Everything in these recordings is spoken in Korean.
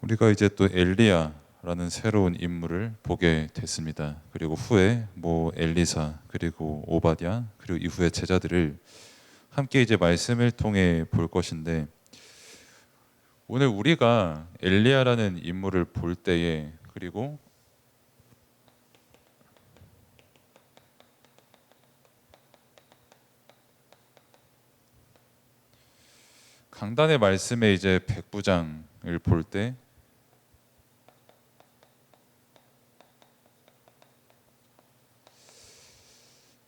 우리가 이제 또 엘리야라는 새로운 인물을 보게 됐습니다. 그리고 후에 엘리사 그리고 오바댜 그리고 이후의 제자들을 함께 이제 말씀을 통해 볼 것인데, 오늘 우리가 엘리야라는 인물을 볼 때에, 그리고 강단의 말씀에 이제 백부장을 볼 때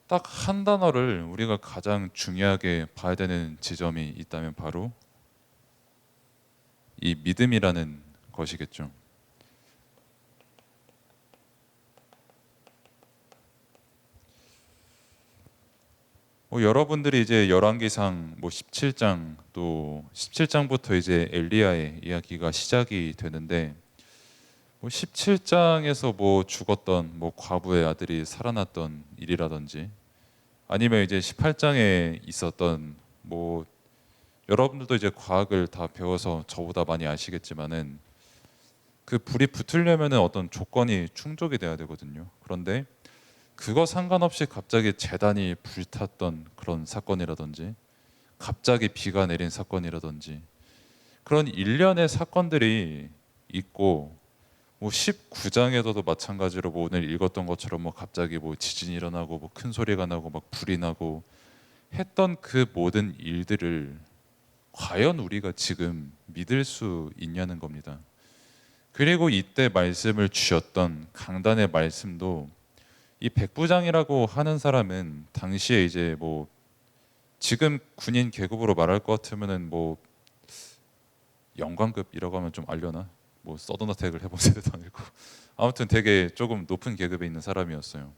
딱 한 단어를 우리가 가장 중요하게 봐야 되는 지점이 있다면 바로 이 믿음이라는 것이겠죠. 여러분들이 이제 열왕기상 17장, 또 17장부터 이제 엘리야의 이야기가 시작이 되는데, 17장에서 죽었던 과부의 아들이 살아났던 일이라든지, 아니면 이제 18장에 있었던 여러분들도 이제 과학을 다 배워서 저보다 많이 아시겠지만은, 그 불이 붙으려면은 어떤 조건이 충족이 돼야 되거든요. 그런데 그거 상관없이 갑자기 재단이 불탔던 그런 사건이라든지, 갑자기 비가 내린 사건이라든지, 그런 일련의 사건들이 있고, 19장에서도 마찬가지로 오늘 읽었던 것처럼 갑자기 지진이 일어나고 큰 소리가 나고 막 불이 나고 했던 그 모든 일들을 과연 우리가 지금 믿을 수 있냐는 겁니다. 그리고 이때 말씀을 주셨던 강단의 말씀도, 이 백부장이라고 하는 사람은 당시에 이제 지금 군인 계급으로 말할 것 같으면은 영관급이라고 하면 좀 알려나? 서든어택을 해본 세대도 아니고 아무튼 되게 조금 높은 계급에 있는 사람이었어요.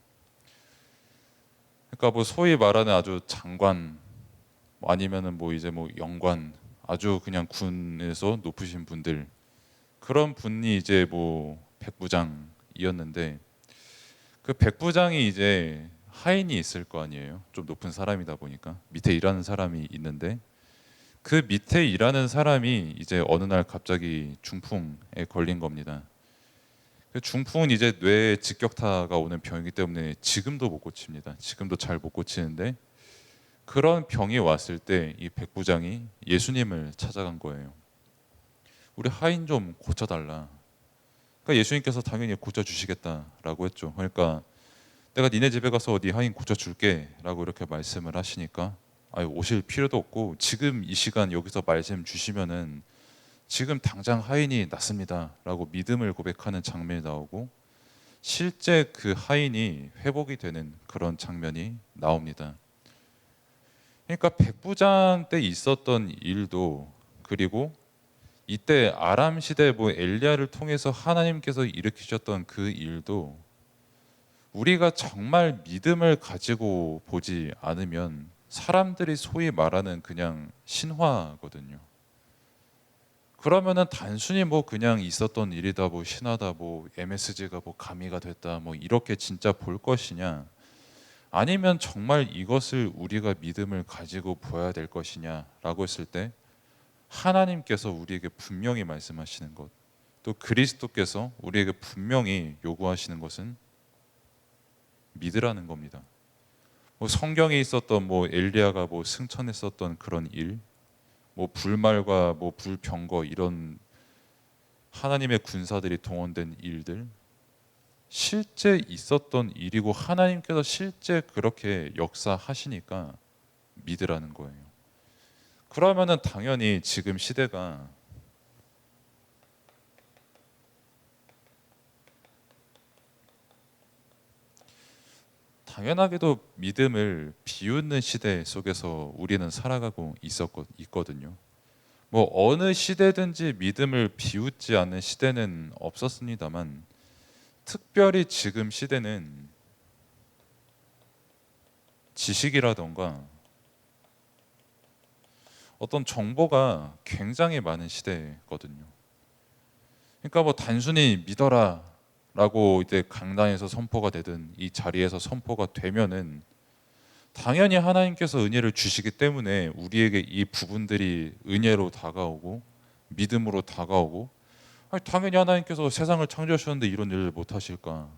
그러니까 소위 말하는 아주 장관, 아니면은 이제 영관, 아주 그냥 군에서 높으신 분들, 그런 분이 이제 백부장이었는데, 그 백부장이 이제 하인이 있을 거 아니에요. 좀 높은 사람이다 보니까 밑에 일하는 사람이 있는데, 그 밑에 일하는 사람이 이제 어느 날 갑자기 중풍에 걸린 겁니다. 그 중풍은 이제 뇌에 직격타가 오는 병이기 때문에 지금도 못 고칩니다. 지금도 잘 못 고치는데, 그런 병이 왔을 때 이 백부장이 예수님을 찾아간 거예요. 우리 하인 좀 고쳐달라. 그러니까 예수님께서 당연히 고쳐주시겠다라고 했죠. 그러니까 내가 니네 집에 가서 네 하인 고쳐줄게 라고 이렇게 말씀을 하시니까, 오실 필요도 없고 지금 이 시간 여기서 말씀 주시면은 지금 당장 하인이 낫습니다 라고 믿음을 고백하는 장면이 나오고, 실제 그 하인이 회복이 되는 그런 장면이 나옵니다. 그러니까 백부장 때 있었던 일도, 그리고 이때 아람 시대 엘리야를 통해서 하나님께서 일으키셨던 그 일도, 우리가 정말 믿음을 가지고 보지 않으면 사람들이 소위 말하는 그냥 신화거든요. 그러면은 단순히 그냥 있었던 일이다, 신화다, MSG가 가미가 됐다, 이렇게 진짜 볼 것이냐, 아니면 정말 이것을 우리가 믿음을 가지고 보아야 될 것이냐라고 했을 때, 하나님께서 우리에게 분명히 말씀하시는 것, 또 그리스도께서 우리에게 분명히 요구하시는 것은 믿으라는 겁니다. 성경에 있었던 엘리야가 승천했었던 그런 일, 불말과 불병거, 이런 하나님의 군사들이 동원된 일들, 실제 있었던 일이고 하나님께서 실제 그렇게 역사하시니까 믿으라는 거예요. 그러면은 당연히 지금 시대가 당연하게도 믿음을 비웃는 시대 속에서 우리는 살아가고 있거든요. 어느 시대든지 믿음을 비웃지 않는 시대는 없었습니다만, 특별히 지금 시대는 지식이라던가 어떤 정보가 굉장히 많은 시대거든요. 그러니까 단순히 믿어라 라고 이제 강단에서 선포가 되든 이 자리에서 선포가 되면은 당연히 하나님께서 은혜를 주시기 때문에 우리에게 이 부분들이 은혜로 다가오고 믿음으로 다가오고, 아니, 당연히 하나님께서 세상을 창조하셨는데 이런 일을 못 하실까?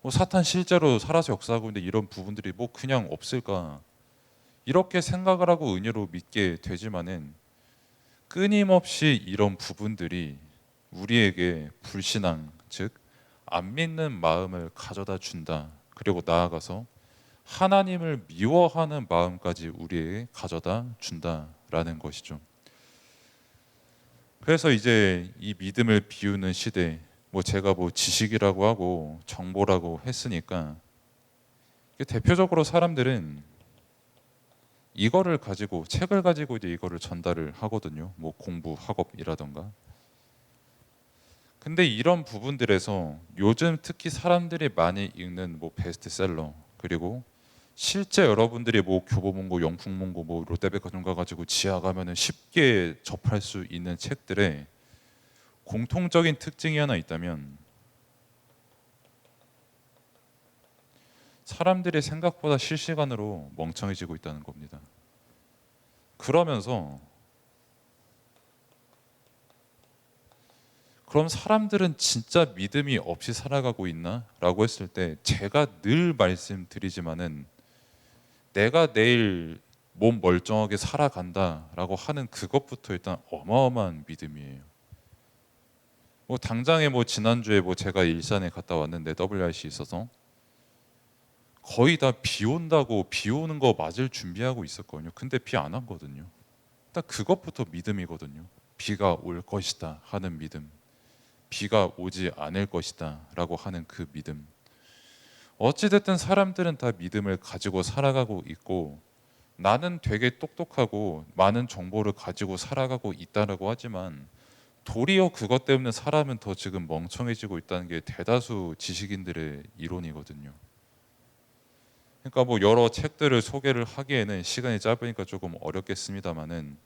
뭐 사탄 실제로 살아서 역사하고 있는데 이런 부분들이 뭐 그냥 없을까? 이렇게 생각을 하고 은혜로 믿게 되지만은 끊임없이 이런 부분들이 우리에게 불신앙, 즉 안 믿는 마음을 가져다 준다. 그리고 나아가서 하나님을 미워하는 마음까지 우리에게 가져다 준다라는 것이죠. 그래서 이제 이 믿음을 비우는 시대, 뭐 제가 뭐 지식이라고 하고 정보라고 했으니까 대표적으로 사람들은 이거를 가지고 책을 가지고 이제 이거를 전달을 하거든요. 뭐 공부 학업이라던가. 근데 이런 부분들에서 요즘 특히 사람들이 많이 읽는 뭐 베스트셀러, 그리고 실제 여러분들이 뭐 교보문고, 영풍문고, 뭐 롯데백화점 가가지고 지하 가면은 쉽게 접할 수 있는 책들의 공통적인 특징이 하나 있다면 사람들이 생각보다 실시간으로 멍청해지고 있다는 겁니다. 그러면서 그럼 사람들은 진짜 믿음이 없이 살아가고 있나? 라고 했을 때 제가 늘 말씀드리지만은 내가 내일 몸 멀쩡하게 살아간다라고 하는 그것부터 일단 어마어마한 믿음이에요. 뭐 당장에 뭐 지난주에 뭐 제가 일산에 갔다 왔는데 WRC 있어서 거의 다 비 온다고 비 오는 거 맞을 준비하고 있었거든요. 근데 비 안 왔거든요. 딱 그것부터 믿음이거든요. 비가 올 것이다 하는 믿음, 비가 오지 않을 것이다 라고 하는 그 믿음. 어찌됐든 사람들은 다 믿음을 가지고 살아가고 있고, 나는 되게 똑똑하고 많은 정보를 가지고 살아가고 있다라고 하지만 도리어 그것 때문에 사람은 더 지금 멍청해지고 있다는 게 대다수 지식인들의 이론이거든요. 그러니까 뭐 여러 책들을 소개를 하기에는 시간이 짧으니까 조금 어렵겠습니다만은,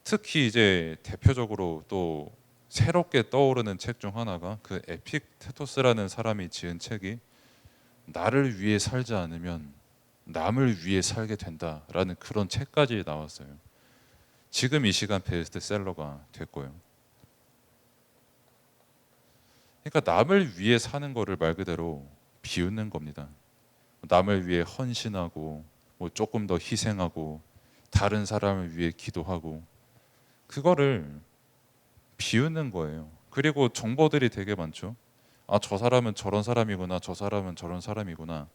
특히 이제 대표적으로 또 새롭게 떠오르는 책 중 하나가 그 에픽테토스라는 사람이 지은 책이 나를 위해 살지 않으면 남을 위해 살게 된다라는 그런 책까지 나왔어요. 지금 이 시간 베스트셀러가 됐고요. 그러니까 남을 위해 사는 거를 말 그대로 비웃는 겁니다. 남을 위해 헌신하고 뭐 조금 더 희생하고 다른 사람을 위해 기도하고, 그거를 비웃는 거예요. 그리고 정보들이 되게 많죠. 아, 저 사람은 저런 사람이구나, 저 사람은 저런 사람이구나,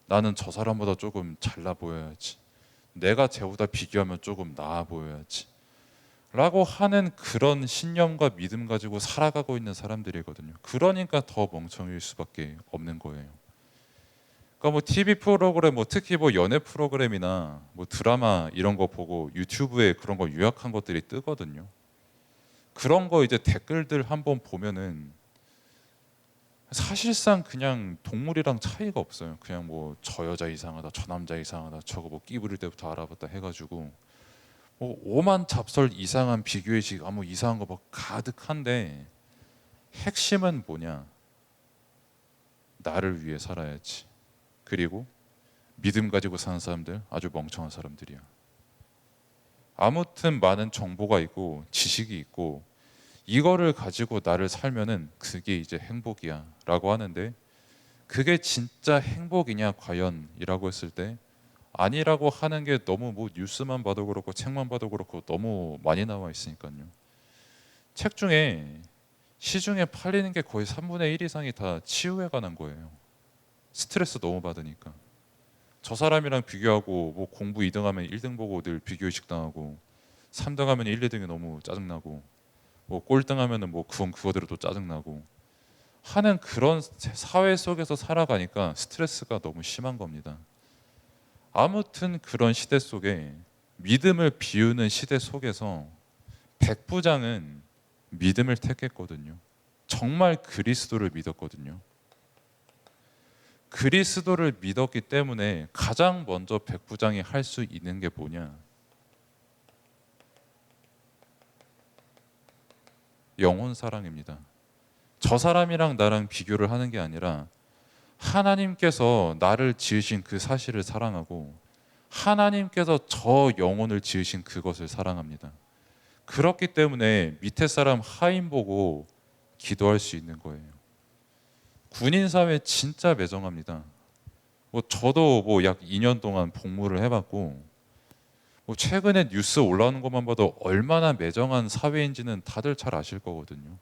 나는 저 사람보다 조금 잘나 보여야지, 내가 쟤보다 비교하면 조금 나아 보여야지 라고 하는 그런 신념과 믿음 가지고 살아가고 있는 사람들이거든요. 그러니까 더 멍청일 수밖에 없는 거예요. 그러니까 뭐 TV 프로그램, 뭐 특히 뭐 연애 프로그램이나 뭐 드라마 이런 거 보고 유튜브에 그런 거 요약한 것들이 뜨거든요. 그런 거 이제 댓글들 한번 보면은 사실상 그냥 동물이랑 차이가 없어요. 그냥 뭐 저 여자 이상하다, 저 남자 이상하다, 저거 뭐 끼 부릴 때부터 알아봤다 해가지고 뭐 오만 잡설 이상한 비교의식, 아무 이상한 거 막 가득한데 핵심은 뭐냐? 나를 위해 살아야지. 그리고 믿음 가지고 사는 사람들 아주 멍청한 사람들이야. 아무튼 많은 정보가 있고 지식이 있고 이거를 가지고 나를 살면은 그게 이제 행복이야 라고 하는데, 그게 진짜 행복이냐 과연 이라고 했을 때 아니라고 하는 게 너무 뭐 뉴스만 봐도 그렇고 책만 봐도 그렇고 너무 많이 나와 있으니까요. 책 중에 시중에 팔리는 게 거의 3분의 1 이상이 다 치유에 관한 거예요. 스트레스 너무 받으니까. 저 사람이랑 비교하고 뭐 공부 2등하면 1등 보고 늘 비교의식 당하고, 3등하면 1, 2등이 너무 짜증나고, 뭐 꼴등하면은 뭐 그건 그거대로 또 짜증나고 하는 그런 사회 속에서 살아가니까 스트레스가 너무 심한 겁니다. 아무튼 그런 시대 속에, 믿음을 비우는 시대 속에서 백부장은 믿음을 택했거든요. 정말 그리스도를 믿었거든요. 그리스도를 믿었기 때문에 가장 먼저 백부장이 할 수 있는 게 뭐냐? 영혼 사랑입니다. 저 사람이랑 나랑 비교를 하는 게 아니라 하나님께서 나를 지으신 그 사실을 사랑하고 하나님께서 저 영혼을 지으신 그것을 사랑합니다. 그렇기 때문에 밑에 사람 하인 보고 기도할 수 있는 거예요. 군인 사회 진짜 매정합니다. 뭐 저도 뭐 약 2년 동안 복무를 해봤고, 뭐 최근에 뉴스 올라오는 것만 봐도 얼마나 매정한 사회인지는 다들 잘 아실 거거든요.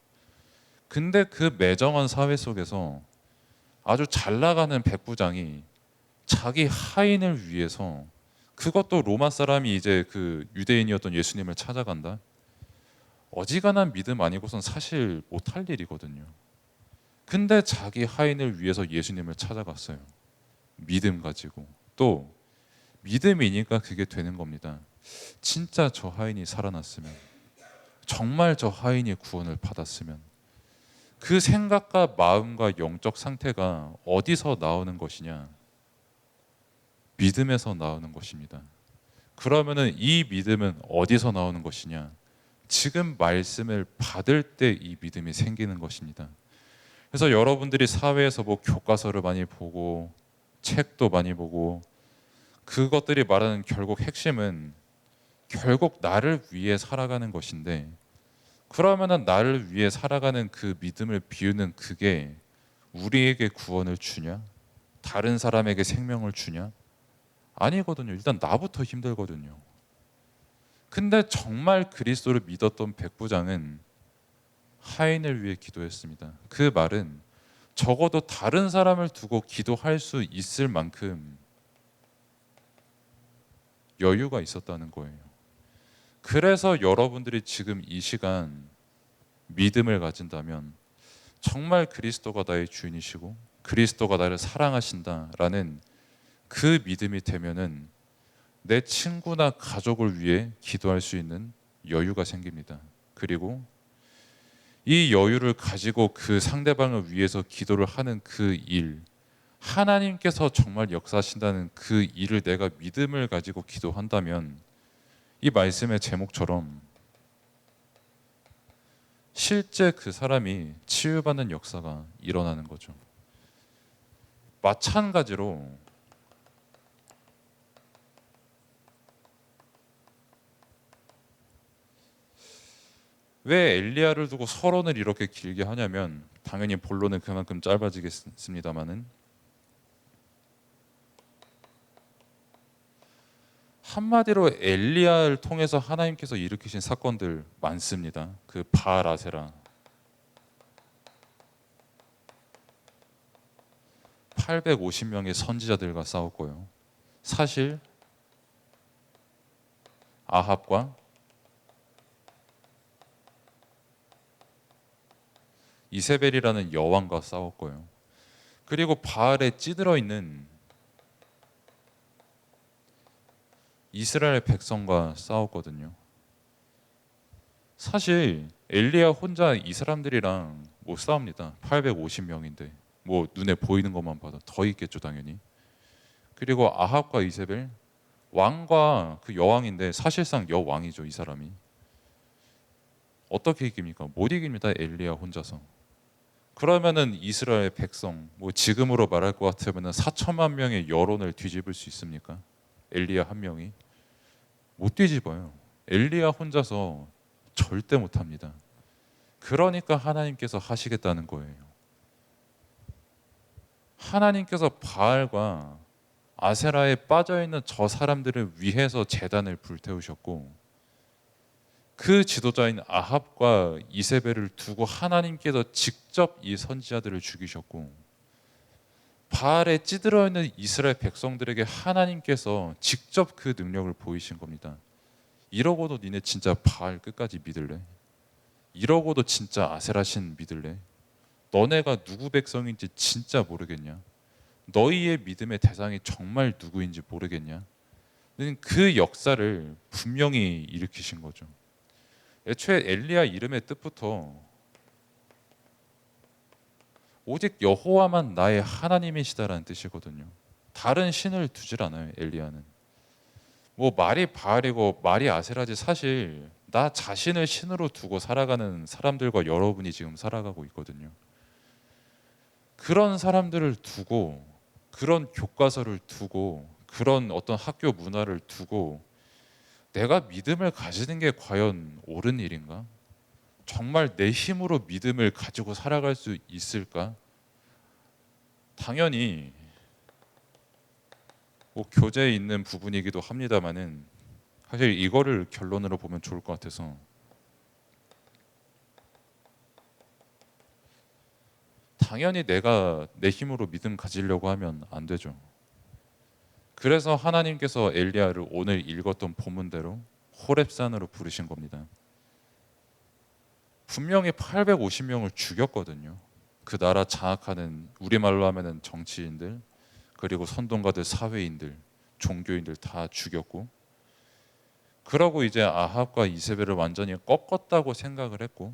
근데 그 매정한 사회 속에서 아주 잘 나가는 백부장이 자기 하인을 위해서, 그것도 로마 사람이 이제 그 유대인이었던 예수님을 찾아간다. 어지간한 믿음 아니고선 사실 못할 일이거든요. 근데 자기 하인을 위해서 예수님을 찾아갔어요. 믿음 가지고. 또 믿음이니까 그게 되는 겁니다. 진짜 저 하인이 살아났으면, 정말 저 하인이 구원을 받았으면, 그 생각과 마음과 영적 상태가 어디서 나오는 것이냐? 믿음에서 나오는 것입니다. 그러면은 이 믿음은 어디서 나오는 것이냐? 지금 말씀을 받을 때 이 믿음이 생기는 것입니다. 그래서 여러분들이 사회에서 뭐 교과서를 많이 보고 책도 많이 보고, 그것들이 말하는 결국 핵심은 결국 나를 위해 살아가는 것인데, 그러면은 나를 위해 살아가는 그 믿음을 비우는 그게 우리에게 구원을 주냐? 다른 사람에게 생명을 주냐? 아니거든요. 일단 나부터 힘들거든요. 근데 정말 그리스도를 믿었던 백부장은 하인을 위해 기도했습니다. 그 말은 적어도 다른 사람을 두고 기도할 수 있을 만큼 여유가 있었다는 거예요. 그래서 여러분들이 지금 이 시간 믿음을 가진다면, 정말 그리스도가 나의 주인이시고 그리스도가 나를 사랑하신다라는 그 믿음이 되면은 내 친구나 가족을 위해 기도할 수 있는 여유가 생깁니다. 그리고 이 여유를 가지고 그 상대방을 위해서 기도를 하는 그 일, 하나님께서 정말 역사하신다는 그 일을 내가 믿음을 가지고 기도한다면, 이 말씀의 제목처럼 실제 그 사람이 치유받는 역사가 일어나는 거죠. 마찬가지로 왜 엘리야를 두고 서론을 이렇게 길게 하냐면, 당연히 본론은 그만큼 짧아지겠습니다만은, 한마디로 엘리야를 통해서 하나님께서 일으키신 사건들 많습니다. 그 바알 아세라, 850명의 선지자들과 싸웠고요. 사실 아합과 이세벨이라는 여왕과 싸웠고요. 그리고 바알에 찌들어 있는 이스라엘 백성과 싸웠거든요. 사실 엘리야 혼자 이 사람들이랑 못 싸웁니다. 850명인데 뭐 눈에 보이는 것만 봐도 더 있겠죠, 당연히. 그리고 아합과 이세벨, 왕과 그 여왕인데 사실상 여왕이죠, 이 사람이. 어떻게 이깁니까? 못 이깁니다, 엘리야 혼자서. 그러면은 이스라엘 백성, 뭐 지금으로 말할 것 같으면은 4천만 명의 여론을 뒤집을 수 있습니까? 엘리야 한 명이 못 뒤집어요. 엘리야 혼자서 절대 못 합니다. 그러니까 하나님께서 하시겠다는 거예요. 하나님께서 바알과 아세라에 빠져 있는 저 사람들을 위해서 제단을 불태우셨고, 그 지도자인 아합과 이세벨을 두고 하나님께서 직접 이 선지자들을 죽이셨고, 바알에 찌들어 있는 이스라엘 백성들에게 하나님께서 직접 그 능력을 보이신 겁니다. 이러고도 니네 진짜 바알 끝까지 믿을래? 이러고도 진짜 아세라 신 믿을래? 너네가 누구 백성인지 진짜 모르겠냐? 너희의 믿음의 대상이 정말 누구인지 모르겠냐? 그 역사를 분명히 일으키신 거죠. 애초에 엘리야 이름의 뜻부터 오직 여호와만 나의 하나님이시다라는 뜻이거든요. 다른 신을 두질 않아요, 엘리야는. 뭐 말이 바알이고 말이 아세라지, 사실 나 자신을 신으로 두고 살아가는 사람들과 여러분이 지금 살아가고 있거든요. 그런 사람들을 두고, 그런 교과서를 두고, 그런 어떤 학교 문화를 두고 내가 믿음을 가지는 게 과연 옳은 일인가? 정말 내 힘으로 믿음을 가지고 살아갈 수 있을까? 당연히 뭐 교재에 있는 부분이기도 합니다만은 사실 이거를 결론으로 보면 좋을 것 같아서, 당연히 내가 내 힘으로 믿음 가지려고 하면 안 되죠. 그래서 하나님께서 엘리야를 오늘 읽었던 본문대로 호렙산으로 부르신 겁니다. 분명히 850명을 죽였거든요. 그 나라 장악하는, 우리말로 하면은 정치인들, 그리고 선동가들, 사회인들, 종교인들 다 죽였고, 그러고 이제 아합과 이세벨을 완전히 꺾었다고 생각을 했고,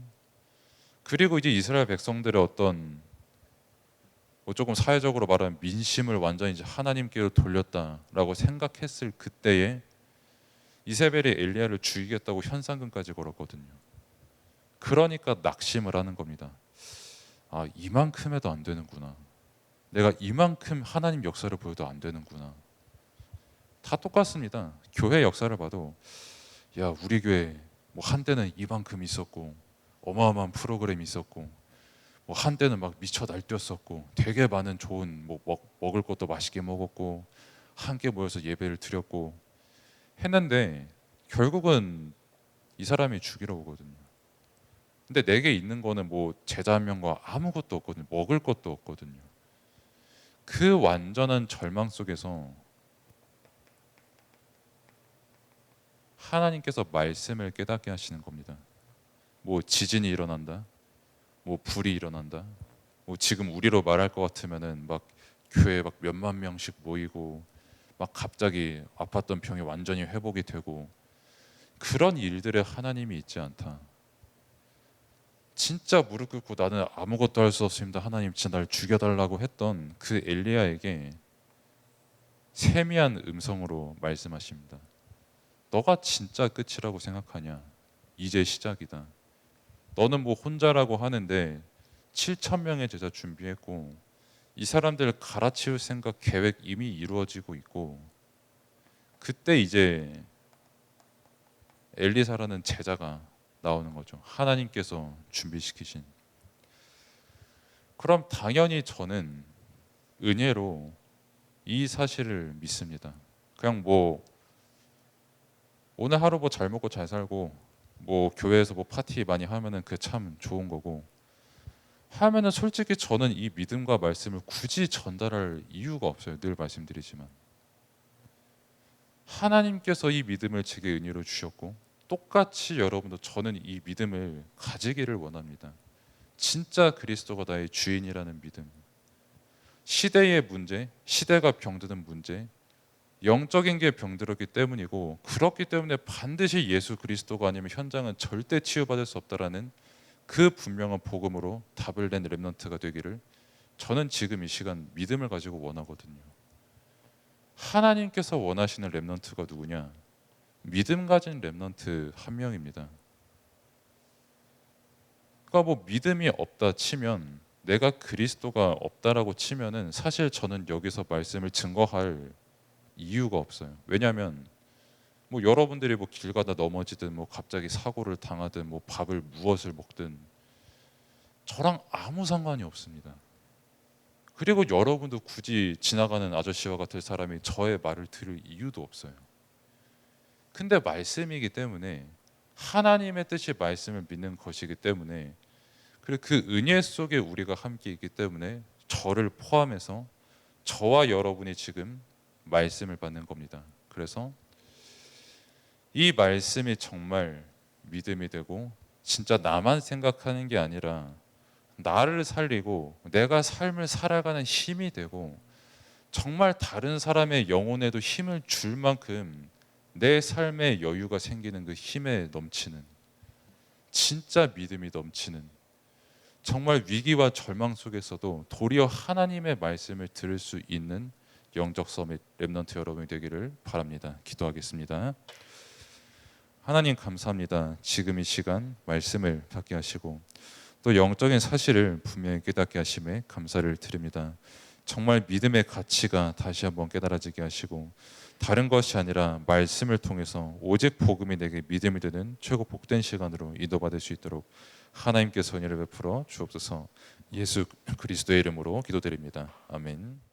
그리고 이제 이스라엘 백성들의 어떤 뭐 조금 사회적으로 말하면 민심을 완전히 이제 하나님께로 돌렸다라고 생각했을 그때에 이세벨이 엘리야를 죽이겠다고 현상금까지 걸었거든요. 그러니까 낙심을 하는 겁니다. 아, 이만큼 해도 안 되는구나. 내가 이만큼 하나님 역사를 보여도 안 되는구나. 다 똑같습니다. 교회 역사를 봐도, 야, 우리 교회 뭐 한때는 이만큼 있었고 어마어마한 프로그램이 있었고, 뭐 한때는 막 미쳐 날뛰었었고, 되게 많은 좋은 뭐 먹을 것도 맛있게 먹었고, 함께 모여서 예배를 드렸고 했는데 결국은 이 사람이 죽이러 오거든요. 근데 내게 있는 거는 뭐 제자 한 명과 아무것도 없거든요. 먹을 것도 없거든요. 그 완전한 절망 속에서 하나님께서 말씀을 깨닫게 하시는 겁니다. 뭐 지진이 일어난다, 뭐 불이 일어난다, 뭐 지금 우리로 말할 것 같으면은 막 교회에 막 몇만 명씩 모이고 막 갑자기 아팠던 병이 완전히 회복이 되고, 그런 일들에 하나님이 있지 않다. 진짜 무릎 꿇고 나는 아무것도 할 수 없습니다, 하나님 진짜 날 죽여달라고 했던 그 엘리야에게 세미한 음성으로 말씀하십니다. 너가 진짜 끝이라고 생각하냐? 이제 시작이다. 너는 뭐 혼자라고 하는데 7천 명의 제자 준비했고, 이 사람들을 갈아치울 생각, 계획 이미 이루어지고 있고, 그때 이제 엘리사라는 제자가 나오는 거죠. 하나님께서 준비시키신. 그럼 당연히 저는 은혜로 이 사실을 믿습니다. 그냥 뭐 오늘 하루 뭐 잘 먹고 잘 살고 뭐 교회에서 뭐 파티 많이 하면은 그 참 좋은 거고 하면은, 솔직히 저는 이 믿음과 말씀을 굳이 전달할 이유가 없어요. 늘 말씀드리지만 하나님께서 이 믿음을 제게 은혜로 주셨고, 똑같이 여러분도 저는 이 믿음을 가지기를 원합니다. 진짜 그리스도가 나의 주인이라는 믿음. 시대의 문제, 시대가 병드는 문제, 영적인 게 병들었기 때문이고, 그렇기 때문에 반드시 예수 그리스도가 아니면 현장은 절대 치유받을 수 없다라는 그 분명한 복음으로 답을 낸 렘넌트가 되기를 저는 지금 이 시간 믿음을 가지고 원하거든요. 하나님께서 원하시는 렘넌트가 누구냐? 믿음 가진 렘넌트 한 명입니다. 그러니까 뭐 믿음이 없다 치면, 내가 그리스도가 없다라고 치면은 사실 저는 여기서 말씀을 증거할 이유가 없어요. 왜냐하면 뭐 여러분들이 뭐 길 가다 넘어지든 뭐 갑자기 사고를 당하든 뭐 밥을 무엇을 먹든 저랑 아무 상관이 없습니다. 그리고 여러분도 굳이 지나가는 아저씨와 같은 사람이 저의 말을 들을 이유도 없어요. 근데 말씀이기 때문에, 하나님의 뜻이 말씀을 믿는 것이기 때문에, 그리고 그 은혜 속에 우리가 함께 있기 때문에 저를 포함해서 저와 여러분이 지금 말씀을 받는 겁니다. 그래서 이 말씀이 정말 믿음이 되고, 진짜 나만 생각하는 게 아니라 나를 살리고 내가 삶을 살아가는 힘이 되고, 정말 다른 사람의 영혼에도 힘을 줄 만큼 내 삶에 여유가 생기는, 그 힘에 넘치는, 진짜 믿음이 넘치는, 정말 위기와 절망 속에서도 도리어 하나님의 말씀을 들을 수 있는 영적 서밋 렘넌트 여러분이 되기를 바랍니다. 기도하겠습니다. 하나님 감사합니다. 지금 이 시간 말씀을 받게 하시고 또 영적인 사실을 분명히 깨닫게 하심에 감사를 드립니다. 정말 믿음의 가치가 다시 한번 깨달아지게 하시고, 다른 것이 아니라 말씀을 통해서 오직 복음이 내게 믿음이 되는 최고 복된 시간으로 인도받을 수 있도록 하나님께서 은혜를 베풀어 주옵소서. 예수 그리스도의 이름으로 기도드립니다. 아멘.